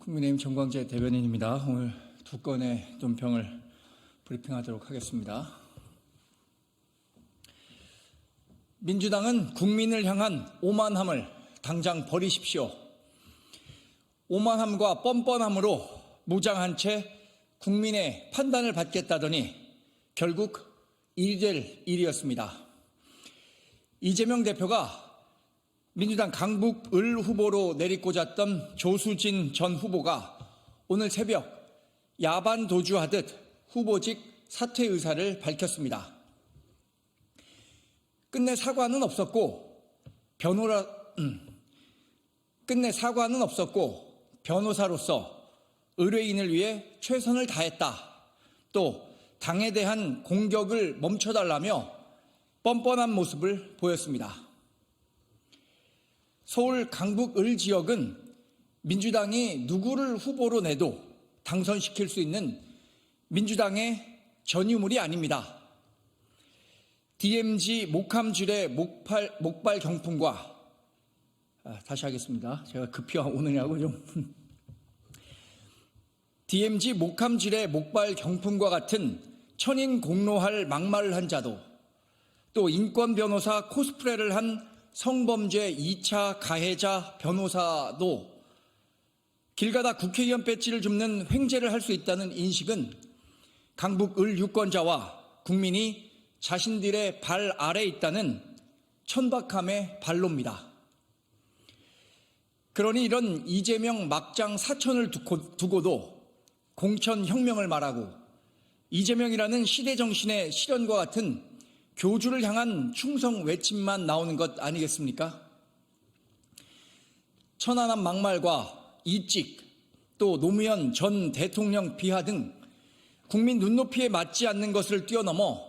국민의힘 정광재 대변인입니다. 오늘 두 건의 논평을 브리핑하도록 하겠습니다. 민주당은 국민을 향한 오만함을 당장 버리십시오. 오만함과 뻔뻔함으로 무장한 채 국민의 판단을 받겠다더니 결국 일이 될 일이었습니다. 이재명 대표가 민주당 강북 을 후보로 내리꽂았던 조수진 전 후보가 오늘 새벽 야반 도주하듯 후보직 사퇴 의사를 밝혔습니다. 끝내 사과는 없었고 변호사로서 의뢰인을 위해 최선을 다했다. 또 당에 대한 공격을 멈춰달라며 뻔뻔한 모습을 보였습니다. 서울 강북 을 지역은 민주당이 누구를 후보로 내도 당선시킬 수 있는 민주당의 전유물이 아닙니다. DMZ 목함질의 목발 경풍과 다시 하겠습니다. 제가 급히 오느냐고 좀 DMZ 목함질의 목발 경풍과 같은 천인공노할 막말을 한 자도 또 인권 변호사 코스프레를 한 성범죄 2차 가해자 변호사도 길 가다 국회의원 배지를 줍는 횡재를 할 수 있다는 인식은 강북 을 유권자와 국민이 자신들의 발 아래에 있다는 천박함의 발로입니다. 그러니 이런 이재명 막장 사천을 두고도 공천혁명을 말하고 이재명이라는 시대정신의 실현과 같은 교주를 향한 충성 외침만 나오는 것 아니겠습니까? 천안함 막말과 이찍 또 노무현 전 대통령 비하 등 국민 눈높이에 맞지 않는 것을 뛰어넘어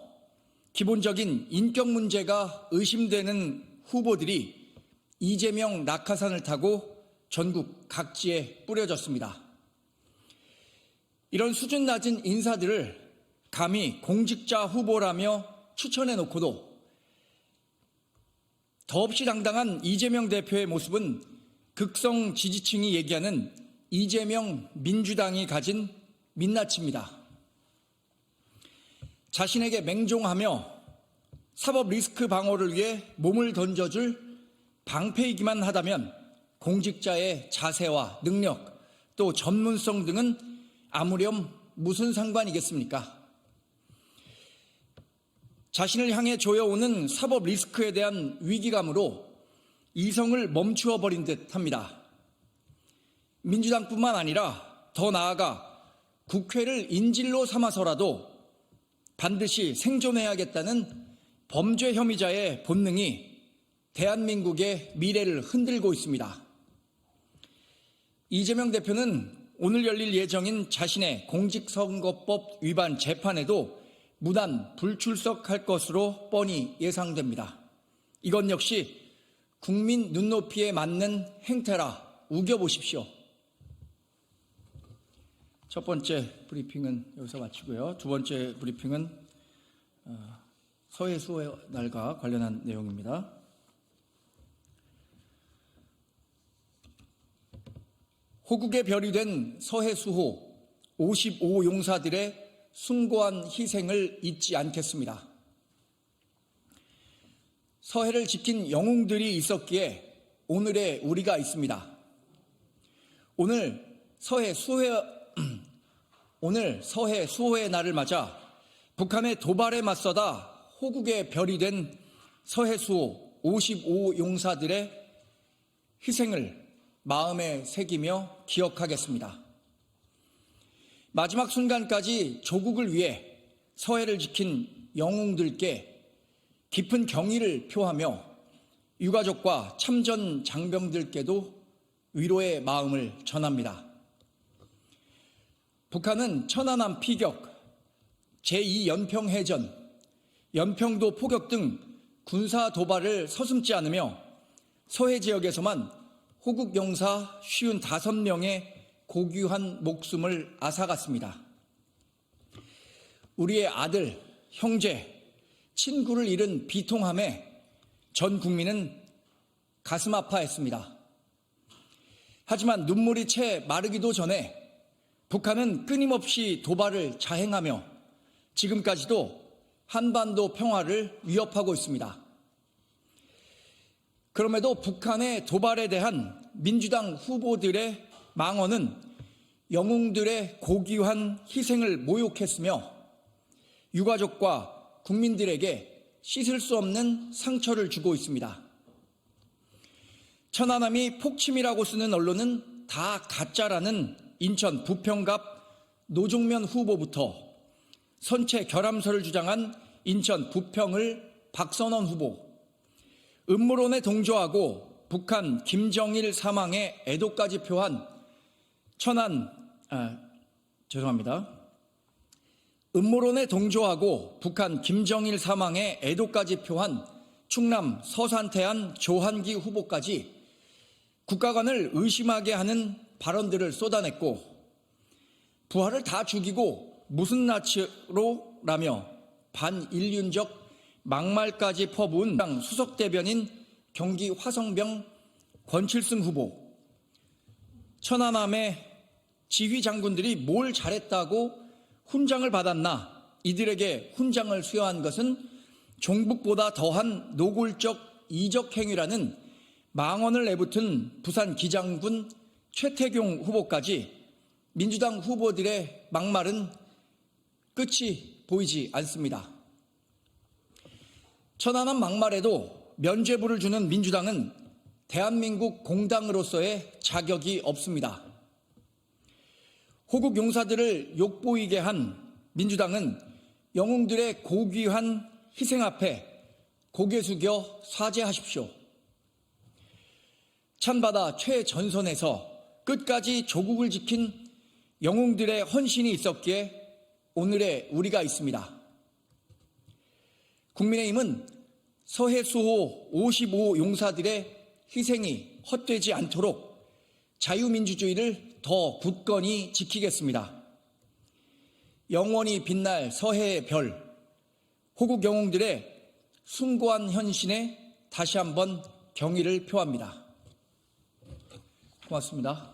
기본적인 인격 문제가 의심되는 후보들이 이재명 낙하산을 타고 전국 각지에 뿌려졌습니다. 이런 수준 낮은 인사들을 감히 공직자 후보라며 추천해놓고도 더없이 당당한 이재명 대표의 모습은 극성 지지층이 얘기하는 이재명 민주당이 가진 민낯입니다. 자신에게 맹종하며 사법 리스크 방어를 위해 몸을 던져줄 방패이기만 하다면 공직자의 자세와 능력 또 전문성 등은 아무렴 무슨 상관이겠습니까? 자신을 향해 조여오는 사법 리스크에 대한 위기감으로 이성을 멈추어 버린 듯 합니다. 민주당뿐만 아니라 더 나아가 국회를 인질로 삼아서라도 반드시 생존해야겠다는 범죄 혐의자의 본능이 대한민국의 미래를 흔들고 있습니다. 이재명 대표는 오늘 열릴 예정인 자신의 공직선거법 위반 재판에도 무단 불출석할 것으로 뻔히 예상됩니다. 이건 역시 국민 눈높이에 맞는 행태라 우겨보십시오. 첫 번째 브리핑은 여기서 마치고요. 두 번째 브리핑은 서해수호 날과 관련한 내용입니다. 호국의 별이 된 서해수호 55용사들의 숭고한 희생을 잊지 않겠습니다. 서해를 지킨 영웅들이 있었기에 오늘의 우리가 있습니다. 오늘 서해 수호의 날을 맞아 북한의 도발에 맞서다 호국의 별이 된 서해수호 55용사들의 희생을 마음에 새기며 기억하겠습니다. 마지막 순간까지 조국을 위해 서해를 지킨 영웅들께 깊은 경의를 표하며 유가족과 참전 장병들께도 위로의 마음을 전합니다. 북한은 천안함 피격, 제2연평해전, 연평도 포격 등 군사 도발을 서슴지 않으며 서해 지역에서만 호국 용사 55명의 고귀한 목숨을 앗아갔습니다. 우리의 아들, 형제, 친구를 잃은 비통함에 전 국민은 가슴 아파했습니다. 하지만 눈물이 채 마르기도 전에 북한은 끊임없이 도발을 자행하며 지금까지도 한반도 평화를 위협하고 있습니다. 그럼에도 북한의 도발에 대한 민주당 후보들의 망언은 영웅들의 고귀한 희생을 모욕했으며 유가족과 국민들에게 씻을 수 없는 상처를 주고 있습니다. 천안함이 폭침이라고 쓰는 언론은 다 가짜라는 인천 부평갑 노종면 후보부터 선체 결함설을 주장한 인천 부평을 박선원 후보, 음모론에 동조하고 북한 김정일 사망에 애도까지 표한 음모론에 동조하고 북한 김정일 사망에 애도까지 표한 충남 서산태안 조한기 후보까지 국가관을 의심하게 하는 발언들을 쏟아냈고 부하를 다 죽이고 무슨 나치로라며 반인륜적 막말까지 퍼부은 당 수석대변인 경기 화성병 권칠승 후보, 천안함의 지휘 장군들이 뭘 잘했다고 훈장을 받았나, 이들에게 훈장을 수여한 것은 종북보다 더한 노골적 이적 행위라는 망언을 내붙은 부산 기장군 최태경 후보까지 민주당 후보들의 막말은 끝이 보이지 않습니다. 천안함 막말에도 면죄부를 주는 민주당은 대한민국 공당으로서의 자격이 없습니다. 호국 용사들을 욕보이게 한 민주당은 영웅들의 고귀한 희생 앞에 고개 숙여 사죄하십시오. 찬바다 최전선에서 끝까지 조국을 지킨 영웅들의 헌신이 있었기에 오늘의 우리가 있습니다. 국민의힘은 서해수호 55 용사들의 희생이 헛되지 않도록 자유민주주의를 더 굳건히 지키겠습니다. 영원히 빛날 서해의 별, 호국 영웅들의 숭고한 헌신에 다시 한번 경의를 표합니다. 고맙습니다.